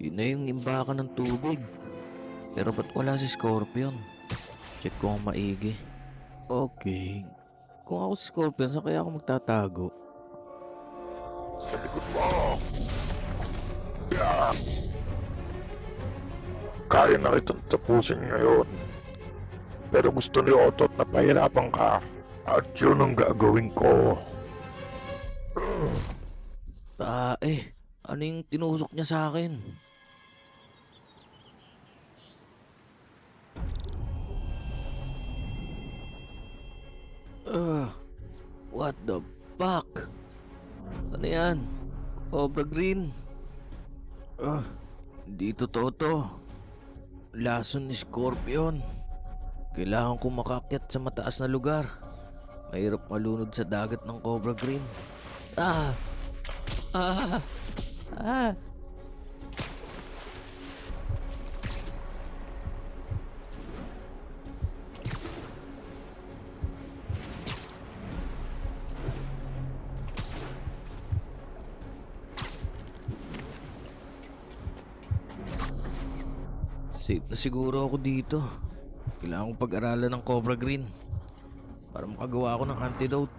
Yun na yung imbakan ng tubig. Pero ba't wala si Scorpion? Check ko ang maigi. Okay. Kung ako si Scorpion, saan kaya ako magtatago? Sa likod mo! Yeah. Kaya na kitang tapusin ngayon. Pero gusto ni Otot na pahirapan ka. At yun ang gagawin ko. Ano yung tinusok niya sa akin? What the fuck? Ano yan? Cobra Green? Hindi totoo to. Lason ni Scorpion. Kailangan ko makakyat sa mataas na lugar. Mahirap malunod sa dagat ng Cobra Green. Ah! Ah! Ah! Safe na siguro ako dito. Kailangan kong pag-aralan ng Cobra Green para makagawa ako ng antidote.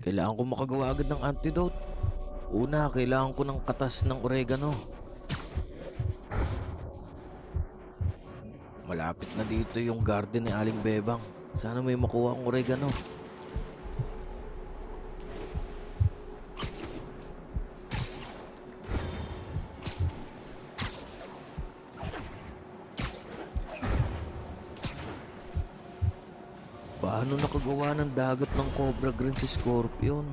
Kailangan ko makagawa agad ng antidote. Una, kailangan ko ng katas ng oregano. Malapit na dito yung garden ni Aling Bebang. Sana may makuha akong oregano. Paano nakagawa ng dagat ng Cobra Green si Scorpion?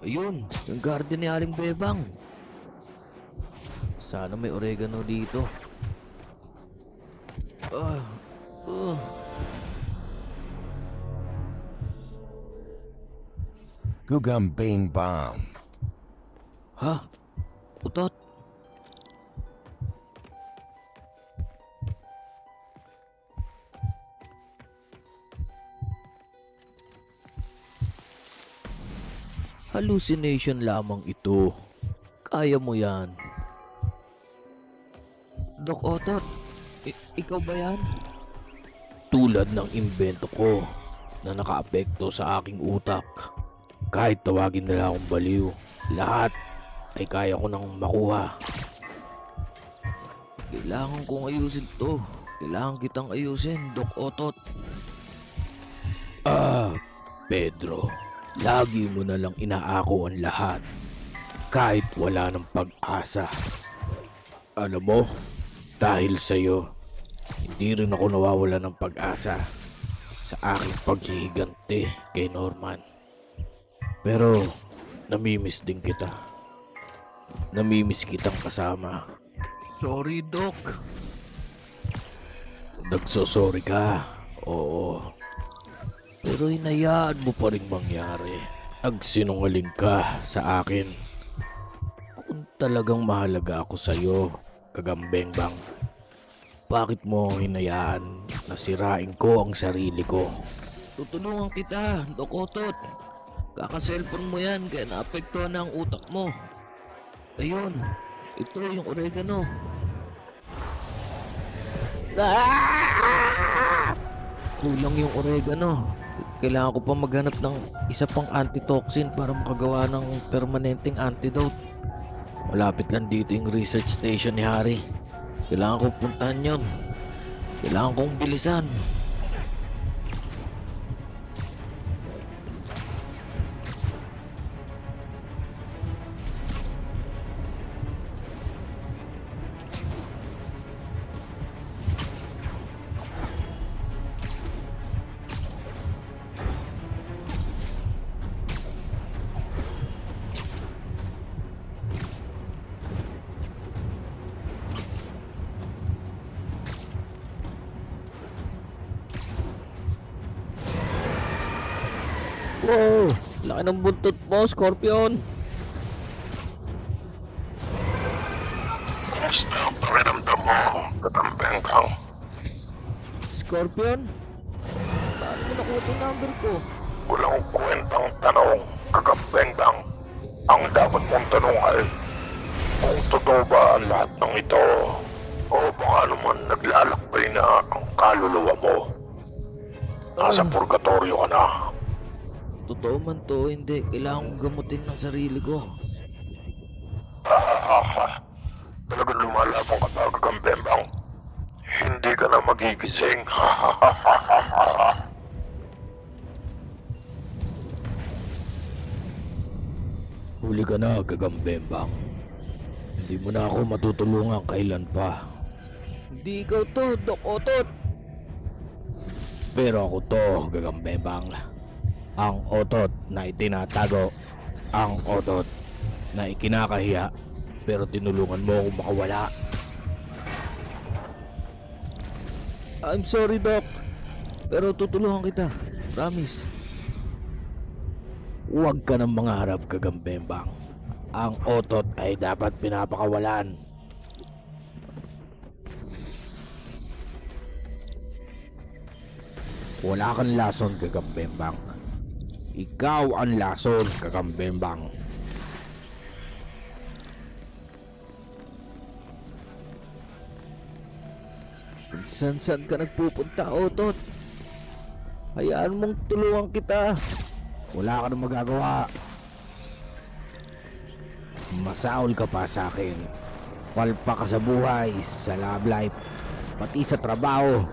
Ayun, yung garden ni Aling Bebang. Sana may oregano dito. Ah, uh. Gugambing bomb. Ha? Utot? Hallucination lamang ito. Kaya mo yan. Doc Otot, ikaw ba yan? Tulad ng imbento ko na nakaapekto sa aking utak. Kahit tawagin nila akong baliw, lahat ay kaya ko nang makuha. Kailangan kong ayusin to. Kailangan kitang ayusin, Doc Otot. Pedro, lagi mo na lang inaako ang lahat. Kahit wala ng pag-asa. Alam mo, dahil sa'yo, hindi rin ako nawawala ng pag-asa sa aking paghihiganti kay Norman. Pero, namimiss din kita. Namimiss kitang kasama. Sorry, Doc. Nagsosorry ka. Oo. Pero hinayaan mo pa rin mangyari. Nagsinungaling ka sa akin. Kung talagang mahalaga ako sa'yo, Kagambeng Bang, bakit mo hinayaan na sirain ko ang sarili ko? Tutulungan kita, Doc Otot. Kaka-cellphone mo yan kaya naapektuhan na ang utak mo. Ayun, ito yung oregano. Kulang yung oregano. Kailangan ko pa maghanap ng isa pang antitoxin para makagawa ng permanenteng antidote. Malapit lang dito yung research station ni Harry. Kailangan kong puntahan yun. Kailangan kong bilisan. Wow! Laki ng buntot mo, Scorpion! Kumusta ang pakiramdam mo, Kagambeng Bang? Scorpion? Paano mo nakuha yung number ko? Walang kwentang tanong, Gagambang. Ang dapat mong tanong ay, kung totoo ba ang lahat ng ito? O baka naman naglalakbay na ang kaluluwa mo? Nasa purgatorio ka na. Totoo man to, hindi. Kailangan kong gamutin ng sarili ko. Talagang lumalabang ka pa, Gagambang. Hindi ka na magigising. Huli ka na, Gagambembang. Hindi mo na ako matutulungan kailan pa. Hindi ikaw to, Dok Otot. Pero ako to, Gagambembang. Ang otot na itinatago. Ang otot na ikinakahiya. Pero tinulungan mo akong makawala. I'm sorry, Doc. Pero tutulungan kita. Promise. Huwag ka nang mangarap, Gagambembang. Ang otot ay dapat pinapakawalan. Wala kang lason, Gagambembang. Ikaw ang lason, Gagambembang. Kung saan ka nagpupunta, otot. Hayaan mong tulungan kita. Wala ka nang magagawa. Masaol ka pa sa akin. Palpa ka sa buhay, sa love life, pati sa trabaho.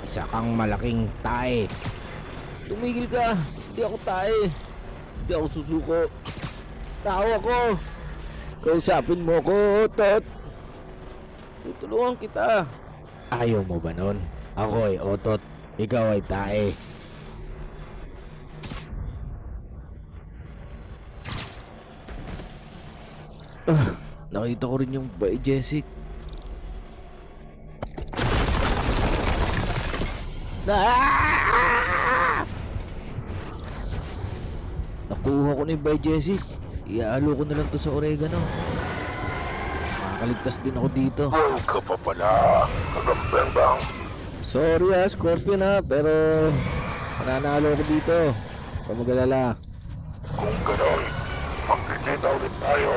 Isa kang malaking tae. Tumigil ka. Hindi ako tae. Hindi ako susuko. Tao ako. Kausapin mo ko, Otot. Tutulungan kita. Ayaw mo ba nun? Ako ay Otot. Ikaw ay tae. Nakita ko rin yung Bay Jessic. Nakuha ko na yung Bay Jessic. Iaalok ko na lang to sa oregano. Makakaligtas din ako dito. Buhay ka pa pala, Gagambang. Sorry Scorpion pero mananalo ko dito. Huwag mag-alala. Kung ganon, magkikita ulit tayo.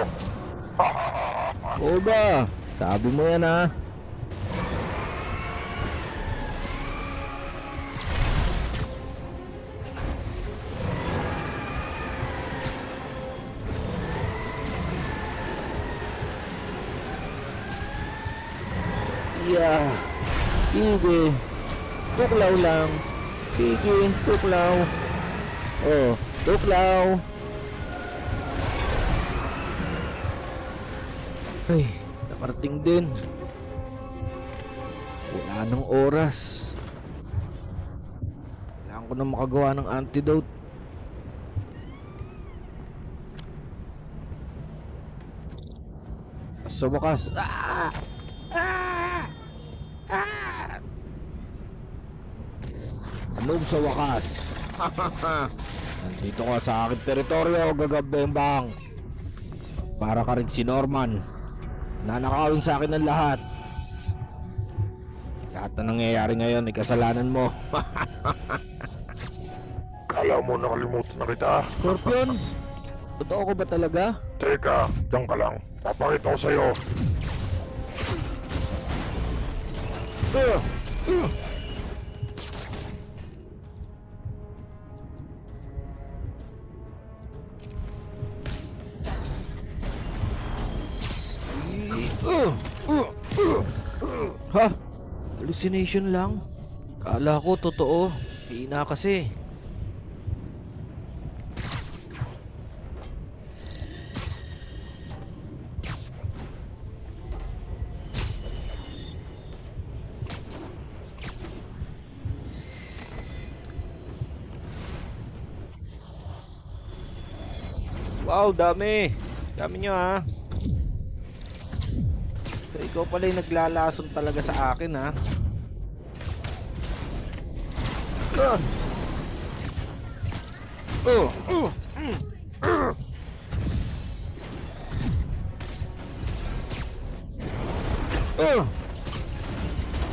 Oo ba? Sabi mo yan ha. Yeah. Sige. Tuklaw lang. Sige, tuklaw. Oh, tuklaw. Ay, nakarating din. Wala nang oras. Kailangan ko na makagawa ng antidote. Sa wakas. Anong sa wakas? Nandito ka sa aking teritoryo, Gagambembang. Para ka rin si Norman. Nanakawin sa akin ang lahat. Lahat na nangyayari ngayon ay kasalanan mo. Kala mo nakalimutan na kita? Scorpion? Totoo ko ba talaga? Teka, diyan ka lang. Papakita ko sa'yo. Ha? Hallucination lang? Kala ko totoo. Hina kasi. Wow, dami. Dami nyo ha. So ikaw pala yung naglalason talaga sa akin ha.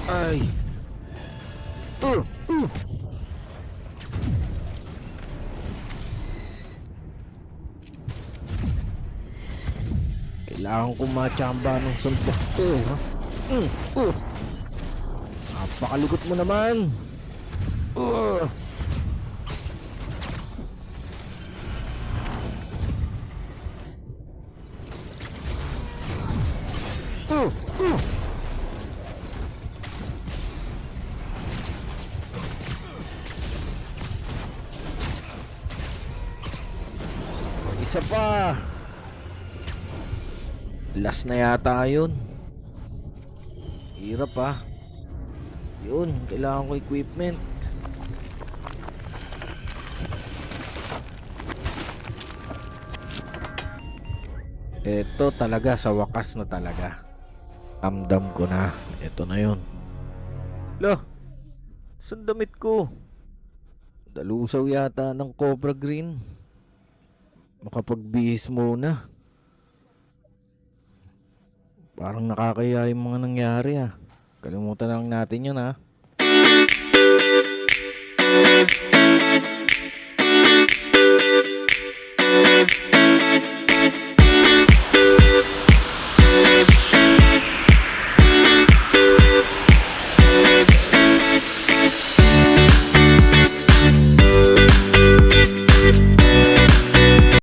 Ay. Kailangan ko machamba ng suntok ko. Ha? Napakalikot mo naman. Uh. Isa pa. Last na yata yun. Hirap ah. Yun, kailangan ko equipment. Ito talaga, sa wakas na talaga. Damdam ko na. Ito na yun. Lah, saan damit ko? Dalusaw yata ng Cobra Green. Makapagbihis muna. Parang nakakaya yung mga nangyari ah. Kalimutan lang natin yun ah.